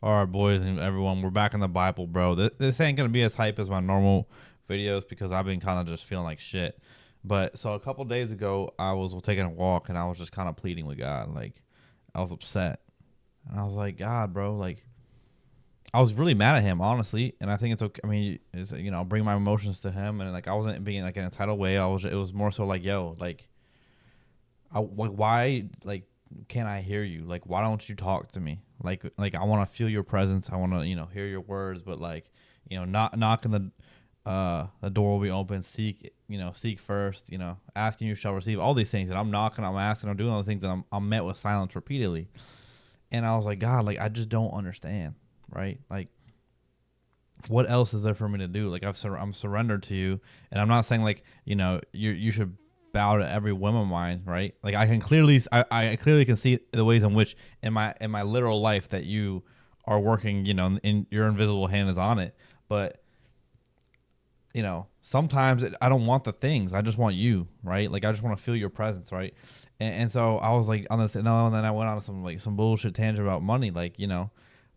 All right, boys and everyone, we're back in the Bible, bro. This ain't gonna be as hype as my normal videos because I've been kind of just feeling like shit. But so a couple days ago, I was taking a walk and I was just kind of pleading with God, like I was upset, and I was like, God, bro, like I was really mad at him, honestly, and I think it's okay. I mean, it's, bring my emotions to him, and like I wasn't being like in a entitled way. It was more so like, yo, like why like can't I hear you? Like why don't you talk to me? Like I want to feel your presence. I want to hear your words, but like not knocking the door will be open. Seek first. Asking you shall receive. All these things, and I'm knocking, I'm asking, I'm doing all the things, and I'm met with silence repeatedly. And I was like, God, like I just don't understand, right? Like what else is there for me to do? Like I'm surrendered to you, and I'm not saying like you should bow to every whim of mine, right? Like I clearly can see the ways in which in my literal life that you are working, in your invisible hand is on it. But sometimes I don't want the things. I just want you, right? Like I just want to feel your presence, right? And so I was like on this, and then I went on some bullshit tangent about money, like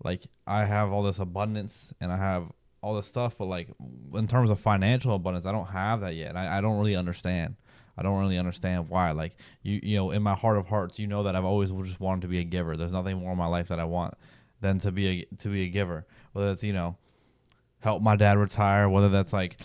like I have all this abundance and I have all this stuff, but like in terms of financial abundance, I don't have that yet. I don't really understand. I don't really understand why. Like in my heart of hearts, that I've always just wanted to be a giver. There's nothing more in my life that I want than to be a giver. Whether it's help my dad retire, whether that's like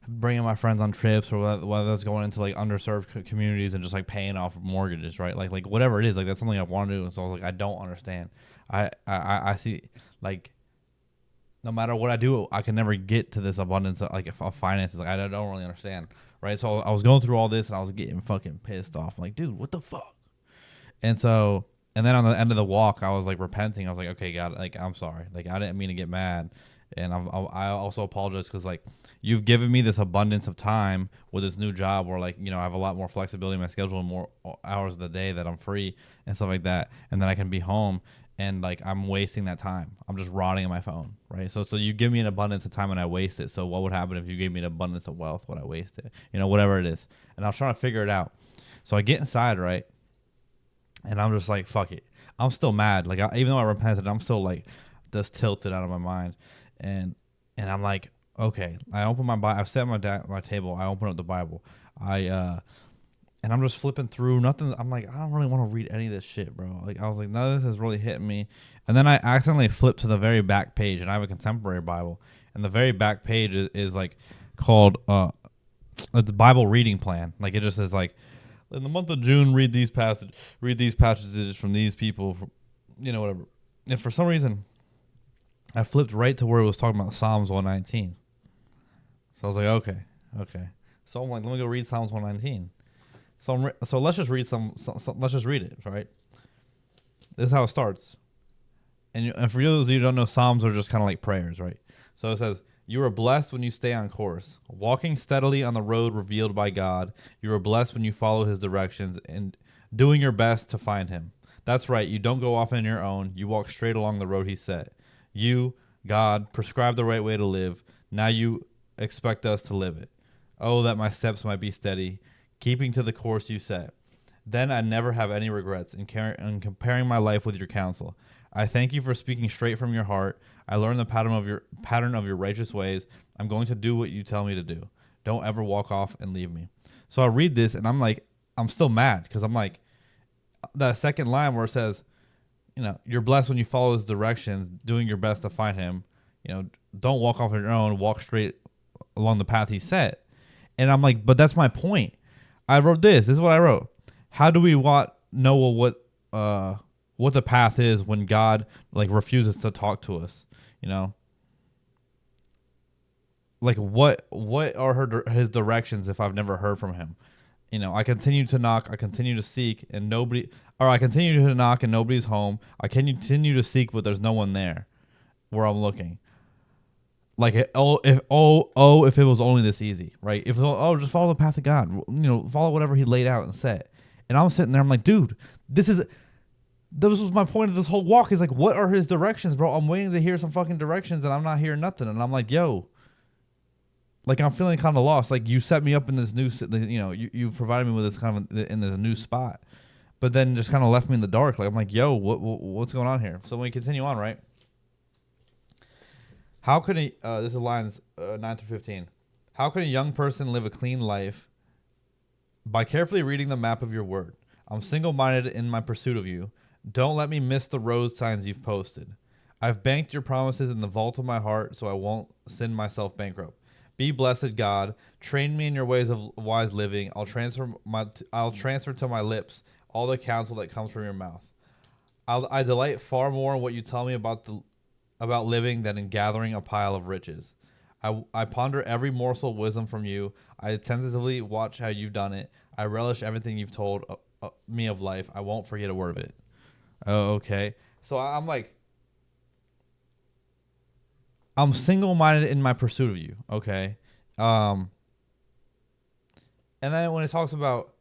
bringing my friends on trips, or whether that's going into like underserved communities and just like paying off mortgages, right? Like whatever it is, like that's something I want to do. And so I was like, I don't understand. I see, like, no matter what I do, I can never get to this abundance of finances. Like I don't really understand, right? So I was going through all this and I was getting fucking pissed off. I'm like, dude, what the fuck? And so, and then on the end of the walk, I was like repenting. I was like, okay, God, like I'm sorry. Like I didn't mean to get mad, and I also apologize because like you've given me this abundance of time with this new job where like I have a lot more flexibility in my schedule and more hours of the day that I'm free and stuff like that, and then I can be home. And like I'm wasting that time. I'm just rotting in my phone, right? So you give me an abundance of time and I waste it. So what would happen if you gave me an abundance of wealth? Would I waste it? Whatever it is. And I was trying to figure it out. So I get inside, right? And I'm just like, fuck it. I'm still mad. Like, even though I repented, I'm still like just tilted out of my mind. And I'm like, okay. I open my Bible. I've set my table. I open up the Bible. And I'm just flipping through. Nothing. I'm like, I don't really want to read any of this shit, bro. Like, I was like, none of this is really hitting me. And then I accidentally flipped to the very back page, and I have a contemporary Bible, and the very back page is like called it's Bible reading plan. Like, it just says like, in the month of June, read these passages from these people, whatever. And for some reason, I flipped right to where it was talking about Psalms 119. So I was like, okay. So I'm like, let me go read Psalms 119. So let's just read let's just read it, right? This is how it starts. And for those of you who don't know, Psalms are just kind of like prayers, right? So it says, you are blessed when you stay on course, walking steadily on the road revealed by God. You are blessed when you follow his directions and doing your best to find him. That's right. You don't go off on your own. You walk straight along the road he set. You, God, prescribe the right way to live. Now you expect us to live it. Oh, that my steps might be steady, keeping to the course you set. Then I never have any regrets in comparing my life with your counsel. I thank you for speaking straight from your heart. I learned the pattern of your righteous ways. I'm going to do what you tell me to do. Don't ever walk off and leave me. So I read this and I'm like, I'm still mad because I'm like, that second line where it says, you're blessed when you follow his directions, doing your best to find him. Don't walk off on your own. Walk straight along the path he set. And I'm like, but that's my point. I wrote this. This is what I wrote. How do we know what the path is when God like refuses to talk to us? Like what are his directions if I've never heard from him? I continue to knock, I continue to seek, I continue to knock and nobody's home. I continue to seek, but there's no one there where I'm looking. Like if it was only this easy, right? If just follow the path of God, follow whatever he laid out and set. And I'm sitting there, I'm like, dude, this was my point of this whole walk. Is like, what are his directions, bro? I'm waiting to hear some fucking directions, and I'm not hearing nothing. And I'm like, yo, like I'm feeling kind of lost. Like you set me up in this new, you provided me with this kind of in this new spot, but then just kind of left me in the dark. Like I'm like, yo, what's going on here? So when we continue on, right? How can a this is lines 9 through 15. How can a young person live a clean life? By carefully reading the map of your word. I'm single-minded in my pursuit of you. Don't let me miss the road signs you've posted. I've banked your promises in the vault of my heart so I won't send myself bankrupt. Be blessed, God. Train me in your ways of wise living. I'll transfer to my lips all the counsel that comes from your mouth. I delight far more in what you tell me about living than in gathering a pile of riches. I ponder every morsel of wisdom from you. I attentively watch how you've done it. I relish everything you've told me of life. I won't forget a word of it. Oh, okay. So I'm like, I'm single-minded in my pursuit of you. Okay. Um, and then when it talks about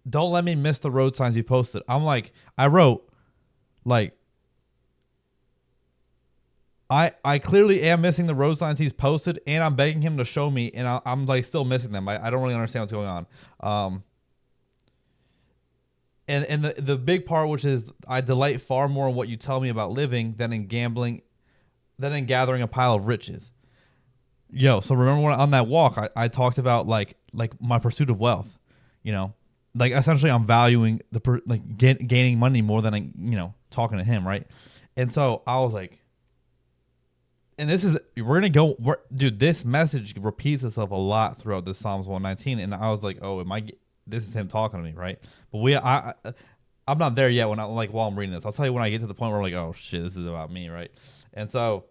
don't let me miss the road signs you posted, I'm like, I wrote, like, I clearly am missing the road signs he's posted, and I'm begging him to show me, and I'm like still missing them. I don't really understand what's going on. And the big part, which is I delight far more in what you tell me about living than in gambling, than in gathering a pile of riches. Yo, so remember when on that walk I talked about like my pursuit of wealth, you know, like essentially I'm valuing gaining money more than talking to him, right? And so I was like, and this is dude. This message repeats itself a lot throughout this Psalms 119, and I was like, oh, this is him talking to me, right? But I'm not there yet while I'm reading this. I'll tell you when I get to the point where I'm like, oh shit, this is about me, right? And so,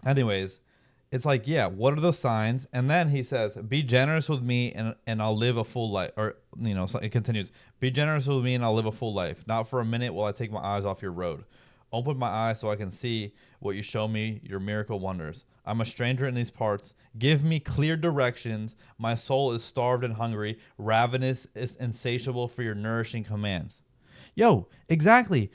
anyways, it's like, yeah, what are the signs? And then he says, be generous with me and I'll live a full life. Or, so it continues, be generous with me and I'll live a full life. Not for a minute will I take my eyes off your road. Open my eyes so I can see what you show me, your miracle wonders. I'm a stranger in these parts. Give me clear directions. My soul is starved and hungry. Ravenous is insatiable for your nourishing commands. Yo, exactly,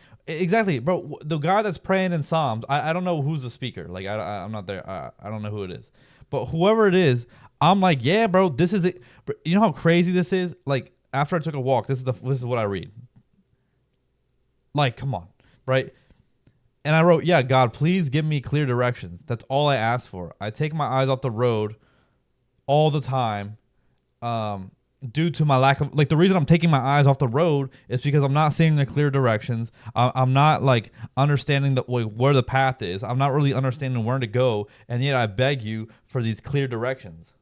bro. The guy that's praying in Psalms, I don't know who's the speaker. Like, I'm not there. I don't know who it is. But whoever it is, I'm like, yeah, bro, this is it. You know how crazy this is? Like, after I took a walk, this is what I read. Like, come on, right? And I wrote, yeah, God, please give me clear directions. That's all I ask for. I take my eyes off the road all the time, due to my lack of, like, the reason I'm taking my eyes off the road is because I'm not seeing the clear directions. I'm not like understanding where the path is. I'm not really understanding where to go. And yet I beg you for these clear directions.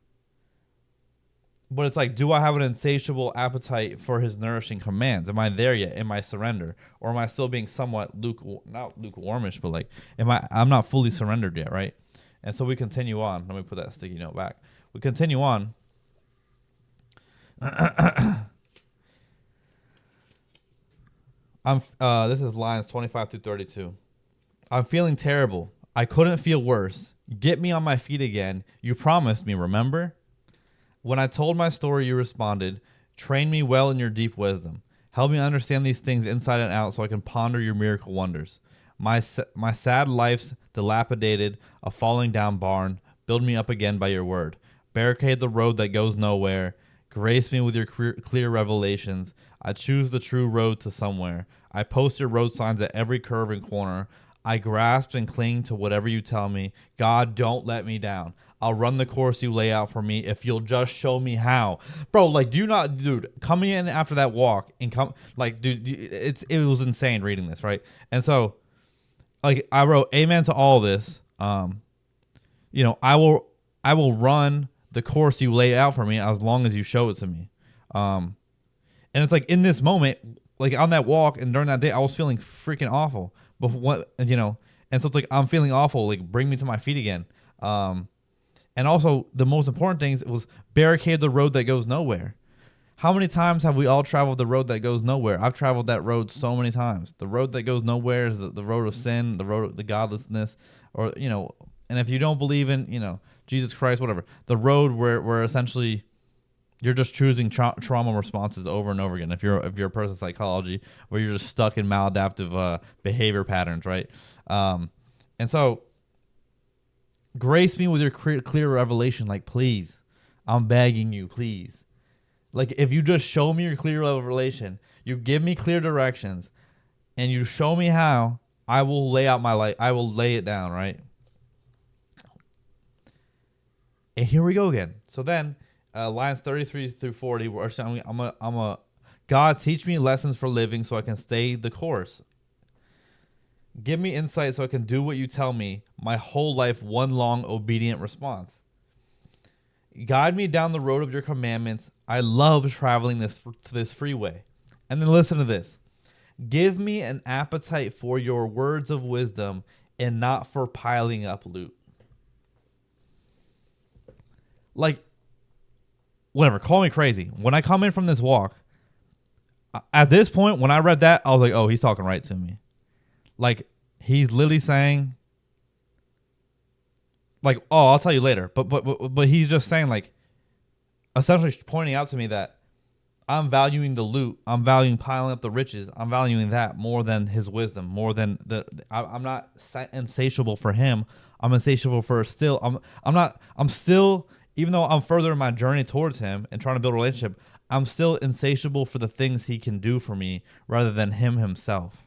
But it's like, do I have an insatiable appetite for his nourishing commands? Am I there yet? Am I surrender? Or am I still being somewhat not lukewarmish, but like, I'm not fully surrendered yet, right? And so we continue on. Let me put that sticky note back. We continue on. This is lines 25 through 32. I'm feeling terrible. I couldn't feel worse. Get me on my feet again. You promised me, remember? When I told my story, you responded, train me well in your deep wisdom. Help me understand these things inside and out so I can ponder your miracle wonders. My sad life's dilapidated, a falling down barn. Build me up again by your word. Barricade the road that goes nowhere. Grace me with your clear revelations. I choose the true road to somewhere. I post your road signs at every curve and corner. I grasp and cling to whatever you tell me. God, don't let me down. I'll run the course you lay out for me if you'll just show me how. Bro, like, dude, coming in after that walk and dude, it was insane reading this, right? And so, like, I wrote amen to all this. I will run the course you lay out for me as long as you show it to me. And it's like in this moment, like on that walk and during that day, I was feeling freaking awful. But and so it's like, I'm feeling awful. Like, bring me to my feet again. And also the most important things was barricade the road that goes nowhere. How many times have we all traveled the road that goes nowhere? I've traveled that road so many times. The road that goes nowhere is the road of sin, the road of the godlessness, or, and if you don't believe in, Jesus Christ, whatever, the road where essentially you're just choosing trauma responses over and over again. If you're a person in psychology, where you're just stuck in maladaptive behavior patterns, right? And so grace me with your clear revelation. Like, please, I'm begging you, please. Like, if you just show me your clear revelation, you give me clear directions, and you show me how, I will lay out my life. I will lay it down, right? And here we go again. So then, lines 33 through 40, I'm a God, teach me lessons for living so I can stay the course. Give me insight so I can do what you tell me. My whole life, one long obedient response. Guide me down the road of your commandments. I love traveling this freeway. And then listen to this. Give me an appetite for your words of wisdom and not for piling up loot. Like, whatever, call me crazy. When I come in from this walk, at this point, when I read that, I was like, oh, he's talking right to me. Like, he's literally saying, like, oh, I'll tell you later. But he's just saying, like, essentially pointing out to me that I'm valuing the loot. I'm valuing piling up the riches. I'm valuing that more than his wisdom, more than I'm not insatiable for him. I'm insatiable for still. I'm still, even though I'm further in my journey towards him and trying to build a relationship, I'm still insatiable for the things he can do for me rather than him himself.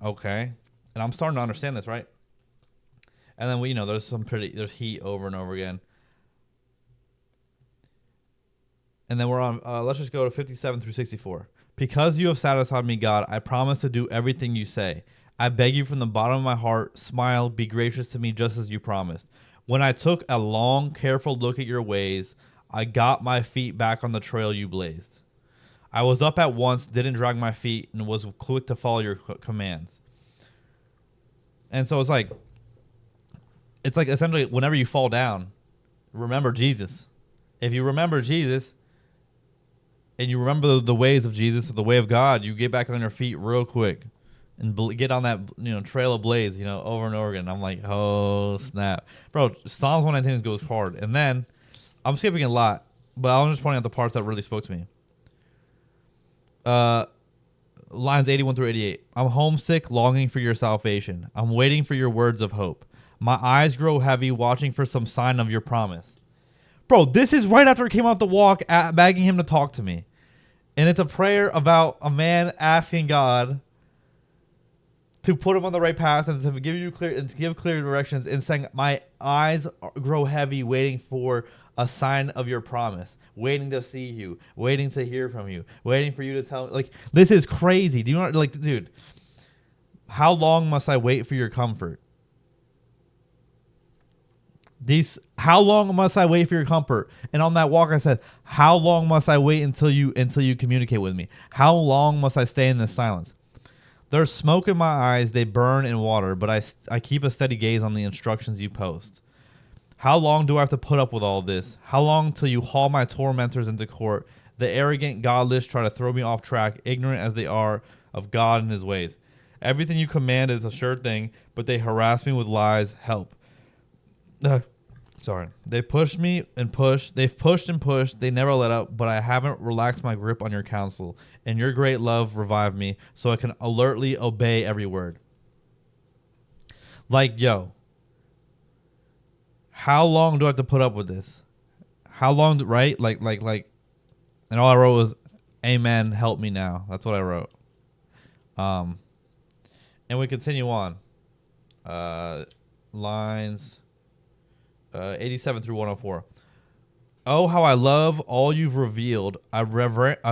Okay. And I'm starting to understand this, right? And then there's heat over and over again. And then we're on, let's just go to 57 through 64. Because you have satisfied me, God, I promise to do everything you say. I beg you from the bottom of my heart, smile, be gracious to me just as you promised. When I took a long, careful look at your ways, I got my feet back on the trail you blazed. I was up at once, didn't drag my feet, and was quick to follow your commands. And so it's like essentially whenever you fall down, remember Jesus. If you remember Jesus, and you remember the ways of Jesus, or the way of God, you get back on your feet real quick and get on that trail of blaze, over and over again. I'm like, oh snap, bro! Psalms 119 goes hard, and then I'm skipping a lot, but I'm just pointing out the parts that really spoke to me. Lines 81 through 88. I'm homesick, longing for your salvation. I'm waiting for your words of hope. My eyes grow heavy, watching for some sign of your promise. Bro, this is right after he came out the walk, begging him to talk to me. And it's a prayer about a man asking God to put him on the right path and to give clear directions, and saying, my eyes grow heavy, waiting for a sign of your promise, waiting to see you, waiting to hear from you, waiting for you to tell me. Like, this is crazy. Do you know, like, dude, how long must I wait for your comfort? How long must I wait for your comfort? And on that walk, I said, how long must I wait until you communicate with me? How long must I stay in this silence? There's smoke in my eyes, they burn in water, but I keep a steady gaze on the instructions you post. How long do I have to put up with all this? How long till you haul my tormentors into court? The arrogant, godless try to throw me off track, ignorant as they are of God and his ways. Everything you command is a sure thing, but they harass me with lies. Help. Sorry. They pushed me and pushed. They've pushed and pushed. They never let up, but I haven't relaxed my grip on your counsel. And your great love revived me so I can alertly obey every word. Like, yo, how long do I have to put up with this? How long, right? Like, and all I wrote was, amen, help me now. That's what I wrote. And we continue on. Lines 87 through 104. Oh, how I love all you've revealed. I reverently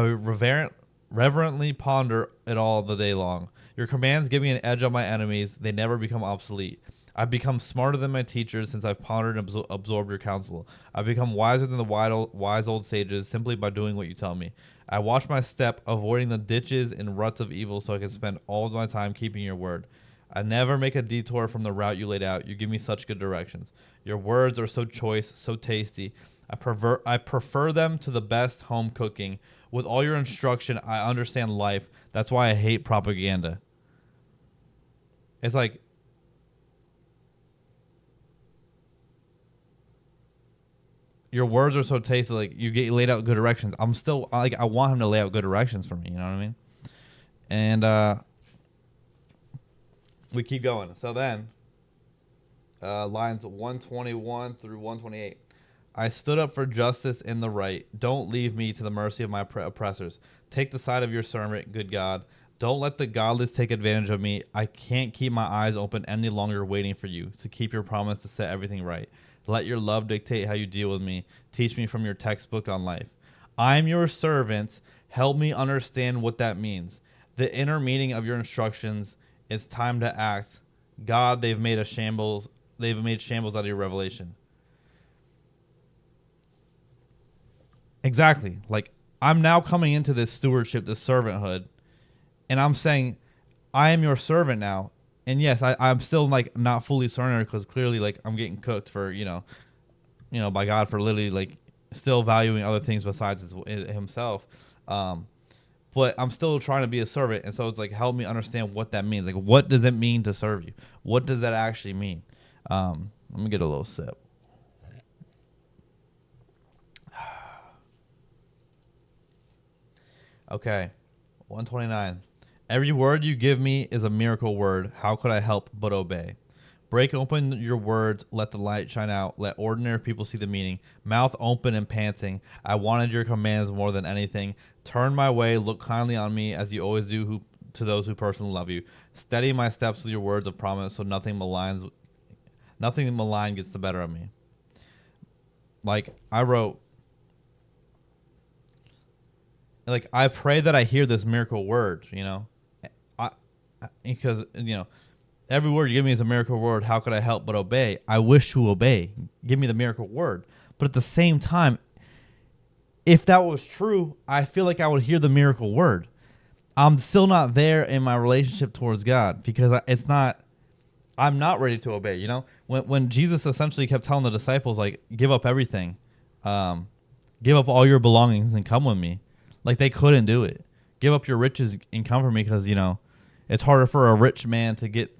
ponder it all the day long. Your commands give me an edge on my enemies. They never become obsolete. I've become smarter than my teachers since I've pondered and absorbed your counsel. I've become wiser than the wise old sages simply by doing what you tell me. I watch my step, avoiding the ditches and ruts of evil so I can spend all of my time keeping your word. I never make a detour from the route you laid out. You give me such good directions. Your words are so choice, so tasty. I prefer them to the best home cooking. With all your instruction, I understand life. That's why I hate propaganda. It's like, your words are so tasty. Like, you get laid out good directions. I'm still like, I want him to lay out good directions for me. You know what I mean? And we keep going. So then, lines 121 through 128. I stood up for justice and the right. Don't leave me to the mercy of my oppressors. Take the side of your servant, good God. Don't let the godless take advantage of me. I can't keep my eyes open any longer waiting for you to keep your promise to set everything right. Let your love dictate how you deal with me. Teach me from your textbook on life. I'm your servant. Help me understand what that means. The inner meaning of your instructions. It's time to act. God, they've made shambles out of your revelation. Exactly. Like, I'm now coming into this stewardship, this servanthood, and I'm saying, I am your servant now. And yes, I'm still like not fully surrendered because clearly like I'm getting cooked for, by God for literally like still valuing other things besides himself. But I'm still trying to be a servant. And so it's like, help me understand what that means. Like, what does it mean to serve you? What does that actually mean? Let me get a little sip. Okay. 129. Every word you give me is a miracle word. How could I help but obey? Break open your words. Let the light shine out. Let ordinary people see the meaning. Mouth open and panting. I wanted your commands more than anything. Turn my way. Look kindly on me as you always do to those who personally love you. Steady my steps with your words of promise so nothing malign gets the better of me. Like I wrote, like I pray that I hear this miracle word, because every word you give me is a miracle word. How could I help but obey? I wish to obey. Give me the miracle word. But at the same time, if that was true, I feel like I would hear the miracle word. I'm still not there in my relationship towards God because I'm not ready to obey. When Jesus essentially kept telling the disciples, like, give up everything, give up all your belongings and come with me. Like, they couldn't do it. Give up your riches and come for me because, it's harder for a rich man to get.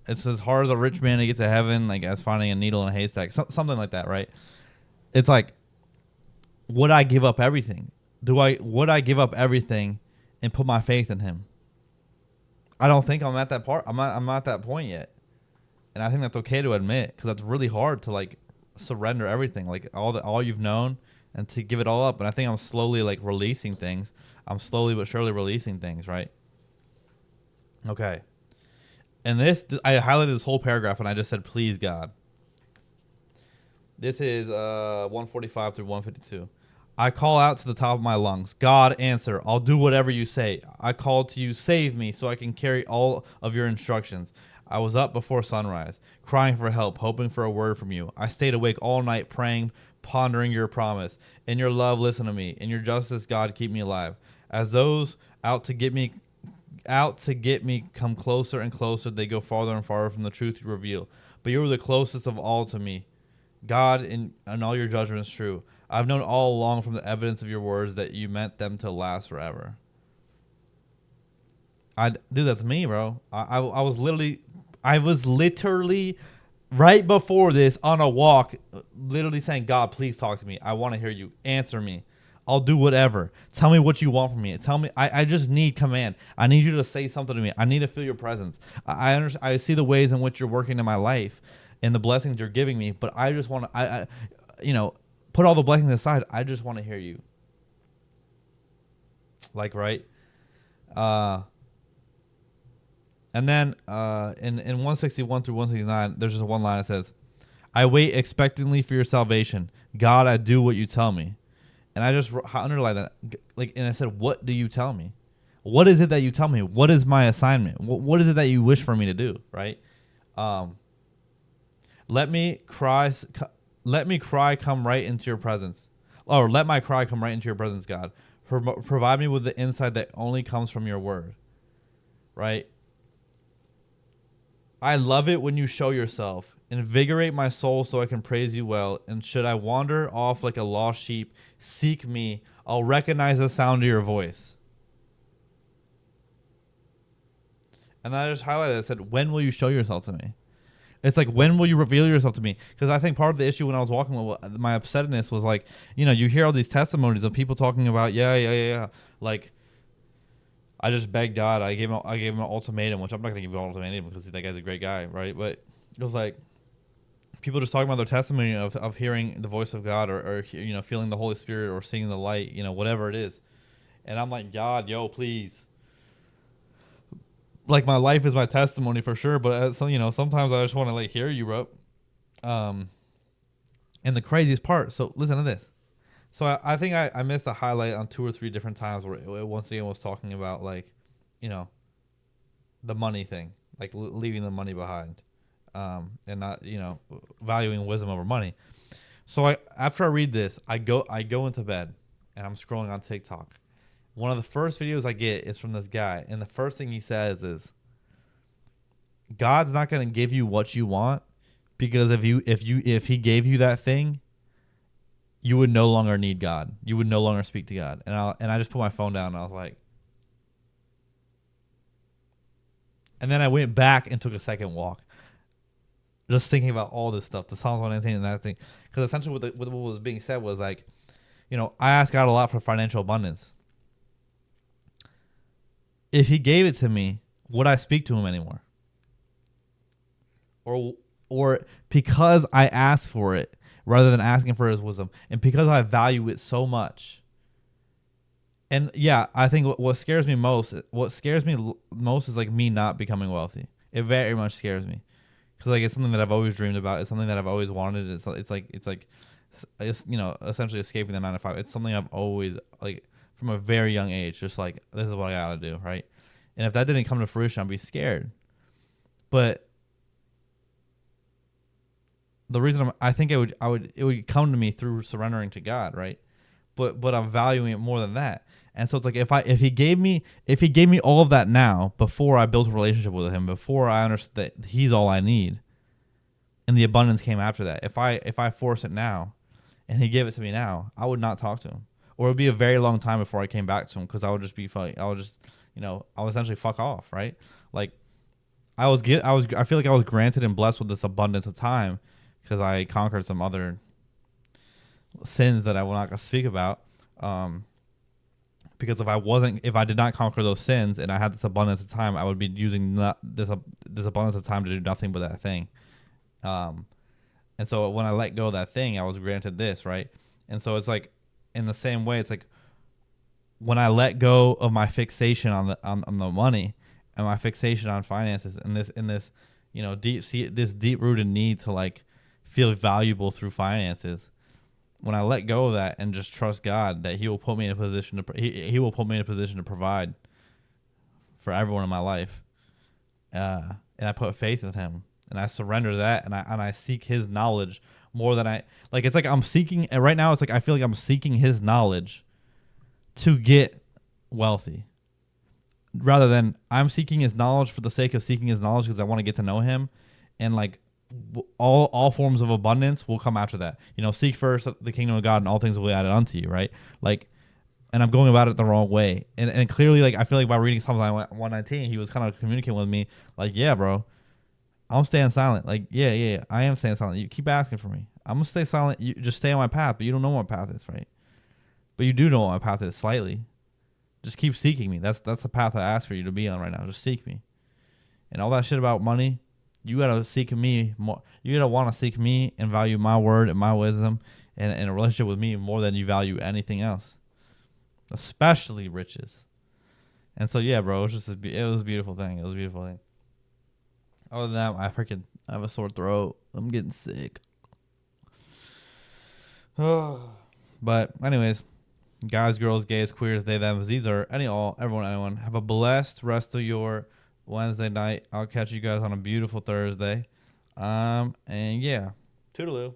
It's as hard as a rich man to get to heaven, like as finding a needle in a haystack, something like that, right? It's like, would I give up everything? Would I give up everything and put my faith in Him? I don't think I'm at that part. I'm not at that point yet, and I think that's okay to admit because that's really hard to like surrender everything, like all you've known, and to give it all up. And I think I'm slowly like releasing things. I'm slowly but surely releasing things, right? Okay. And I highlighted this whole paragraph and I just said, please, God. This is 145 through 152. I call out to the top of my lungs. God, answer. I'll do whatever you say. I call to you, save me so I can carry all of your instructions. I was up before sunrise, crying for help, hoping for a word from you. I stayed awake all night, praying, pondering your promise. In your love, listen to me. In your justice, God, keep me alive. As those out to get me come closer and closer, they go farther and farther from the truth you reveal. But you are the closest of all to me. God, in all your judgments true. I've known all along from the evidence of your words that you meant them to last forever. Dude, that's me, bro. I was literally right before this on a walk, literally saying, God, please talk to me. I want to hear you. Answer me. I'll do whatever. Tell me what you want from me. Tell me. I just need command. I need you to say something to me. I need to feel your presence. I understand. I see the ways in which you're working in my life and the blessings you're giving me, but I just want to, put all the blessings aside. I just want to hear you. Like, right? And then in 161 through 169, there's just one line that says, I wait expectantly for your salvation. God, I do what you tell me. And I just underlined that, and I said, what do you tell me? What is it that you tell me? What is my assignment? What is it that you wish for me to do? Right? Let me cry, come right into your presence. Or let my cry come right into your presence, God. Provide me with the insight that only comes from your word. Right? I love it when you show yourself. Invigorate my soul so I can praise you well. And should I wander off like a lost sheep, seek me. I'll recognize the sound of your voice. And then I just highlighted it. I said, when will you show yourself to me? It's like, when will you reveal yourself to me? Because I think part of the issue when I was walking, my upsetness was like, you hear all these testimonies of people talking about, yeah. Like, I just begged God. I gave him an ultimatum, which I'm not going to give him an ultimatum because that guy's a great guy, right? But it was like, people just talking about their testimony of hearing the voice of God or feeling the Holy Spirit or seeing the light, whatever it is. And I'm like, God, please. Like, my life is my testimony for sure, but sometimes I just want to hear you, bro. Um, and the craziest part. So listen to this. So I think I missed a highlight on 2 or 3 different times where it once again was talking about like, you know, the money thing, like leaving the money behind, and not valuing wisdom over money. So after I read this, I go into bed and I'm scrolling on TikTok. One of the first videos I get is from this guy, and the first thing he says is, "God's not going to give you what you want because if he gave you that thing, you would no longer need God. You would no longer speak to God." And I just put my phone down and I was like, and then I went back and took a second walk, just thinking about all this stuff, the Psalms 119 and that thing, because essentially what was being said was like, I ask God a lot for financial abundance. If He gave it to me, would I speak to Him anymore? Or because I asked for it rather than asking for His wisdom, and because I value it so much. And yeah, I think what scares me most is like me not becoming wealthy. It very much scares me because like it's something that I've always dreamed about. It's something that I've always wanted. It's essentially escaping the 9 to 5. It's something I've always like from a very young age. Just like, this is what I gotta do, right? And if that didn't come to fruition, I'd be scared. But the reason I think it would come to me through surrendering to God, right? But I'm valuing it more than that. And so it's like if he gave me all of that now, before I built a relationship with Him, before I understood that He's all I need, and the abundance came after that. If I force it now, and He gave it to me now, I would not talk to Him, or it would be a very long time before I came back to Him, because I would just be I would just I would essentially fuck off, right? Like I feel like I was granted and blessed with this abundance of time because I conquered some other sins that I will not speak about. Because if I did not conquer those sins and I had this abundance of time, I would be using this abundance of time to do nothing but that thing. And so when I let go of that thing, I was granted this, right? And so it's like, in the same way, it's like when I let go of my fixation on the money and my fixation on finances and this deep rooted need to like feel valuable through finances. When I let go of that and just trust God that He will put me in a position He will put me in a position to provide for everyone in my life, and I put faith in Him and I surrender that, and I seek His knowledge more than it's like I'm seeking, and right now it's like I feel like I'm seeking His knowledge to get wealthy, rather than I'm seeking His knowledge for the sake of seeking His knowledge because I want to get to know Him, and like all forms of abundance will come after that. Seek first the kingdom of God, and all things will be added unto you, right? Like, and I'm going about it the wrong way. And clearly, like, I feel like by reading Psalms 119, He was kind of communicating with me, like, yeah, bro, I'm staying silent. Like, yeah, I am staying silent. You keep asking for me. I'm gonna stay silent. You just stay on my path, but you don't know what my path is, right? But you do know what my path is slightly. Just keep seeking me. That's the path I ask for you to be on right now. Just seek me. And all that shit about money, you gotta seek me more. You gotta want to seek me and value my word and my wisdom and a relationship with me more than you value anything else, especially riches. And so yeah, bro, it was a beautiful thing. It was a beautiful thing. Other than that, I have a sore throat. I'm getting sick. But anyways, guys, girls, gays, queers, they, them, these are everyone. Have a blessed rest of your Wednesday night. I'll catch you guys on a beautiful Thursday. And yeah, toodaloo.